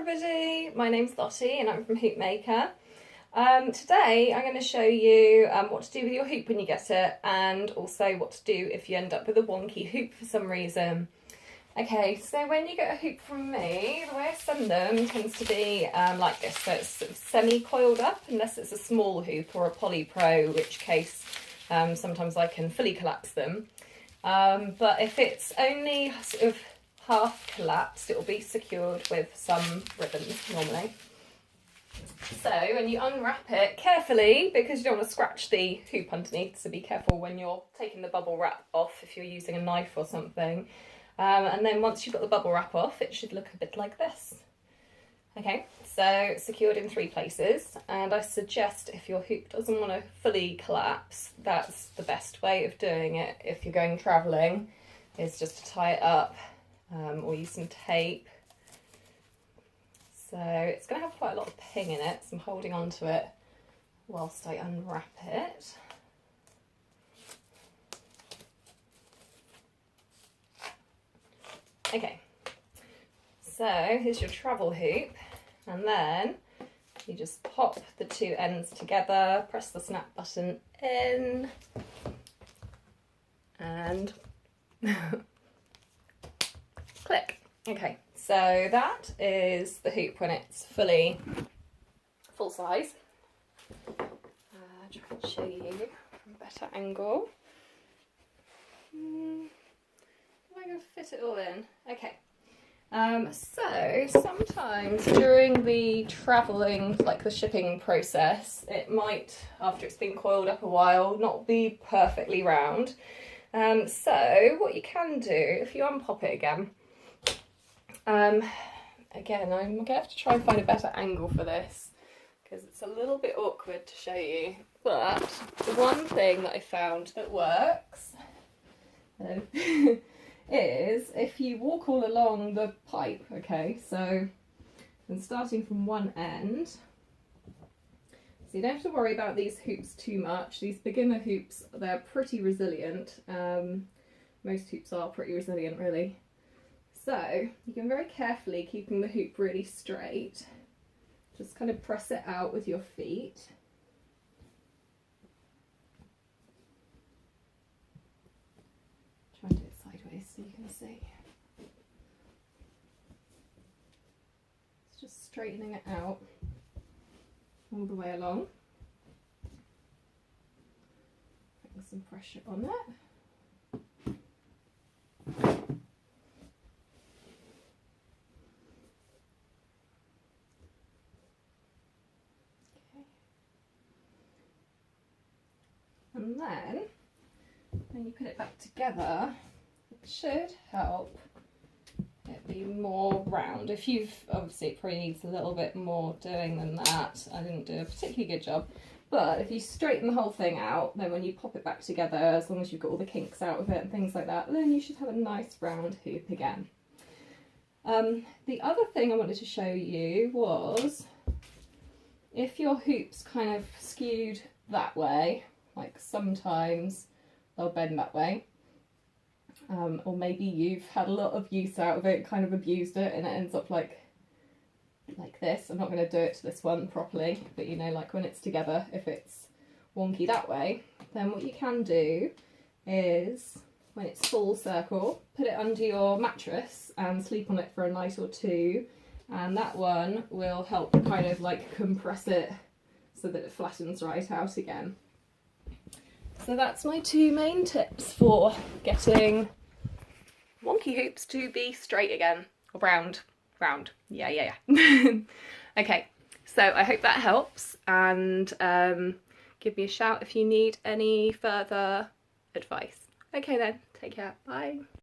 everybody, my name's Lottie and I'm from Hoopmaker. Today I'm going to show you what to do with your hoop when you get it, and also what to do if you end up with a wonky hoop for some reason. Okay, so when you get a hoop from me, the way I send them tends to be like this, so it's sort of semi-coiled up unless it's a small hoop or a Poly Pro, in which case sometimes I can fully collapse them. But if it's only sort of half collapsed, it will be secured with some ribbons normally. So when you unwrap it carefully, because you don't want to scratch the hoop underneath, so be careful when you're taking the bubble wrap off if you're using a knife or something. And then once you've got the bubble wrap off, it should look a bit like this. Okay, so secured in 3 places, and I suggest if your hoop doesn't want to fully collapse, that's the best way of doing it if you're going travelling, is just to tie it up or use some tape. So it's going to have quite a lot of ping in it, so I'm holding on to it whilst I unwrap it. Okay, so here's your travel hoop, and then you just pop the 2 ends together, press the snap button in, and click. Okay, so that is the hoop when it's full size. Try and show you from a better angle. Am I going to fit it all in? Okay. So sometimes during the travelling, like the shipping process, it might, after it's been coiled up a while, not be perfectly round. So what you can do, if you unpop it again, again, I'm going to have to try and find a better angle for this because it's a little bit awkward to show you, but the one thing that I found that works is if you walk all along the pipe, okay, so I'm starting from one end, so you don't have to worry about these hoops too much. These beginner hoops, they're pretty resilient. Most hoops are pretty resilient, really. So you can very carefully, keeping the hoop really straight, just kind of press it out with your feet. Try and do it sideways so you can see. It's just straightening it out all the way along. Putting some pressure on it. And then, when you put it back together, it should help it be more round. If you've, obviously it probably needs a little bit more doing than that. I didn't do a particularly good job. But if you straighten the whole thing out, then when you pop it back together, as long as you've got all the kinks out of it and things like that, then you should have a nice round hoop again. The other thing I wanted to show you was, if your hoop's kind of skewed that way, like sometimes they'll bend that way, or maybe you've had a lot of use out of it, kind of abused it, and it ends up like this. I'm not going to do it to this one properly, but you know, like when it's together, if it's wonky that way, then what you can do is, when it's full circle, put it under your mattress and sleep on it for a night or 2, and that one will help kind of like compress it so that it flattens right out again. So that's my 2 main tips for getting wonky hoops to be straight again, or round, yeah. Okay, so I hope that helps, and give me a shout if you need any further advice. Okay then, take care, bye.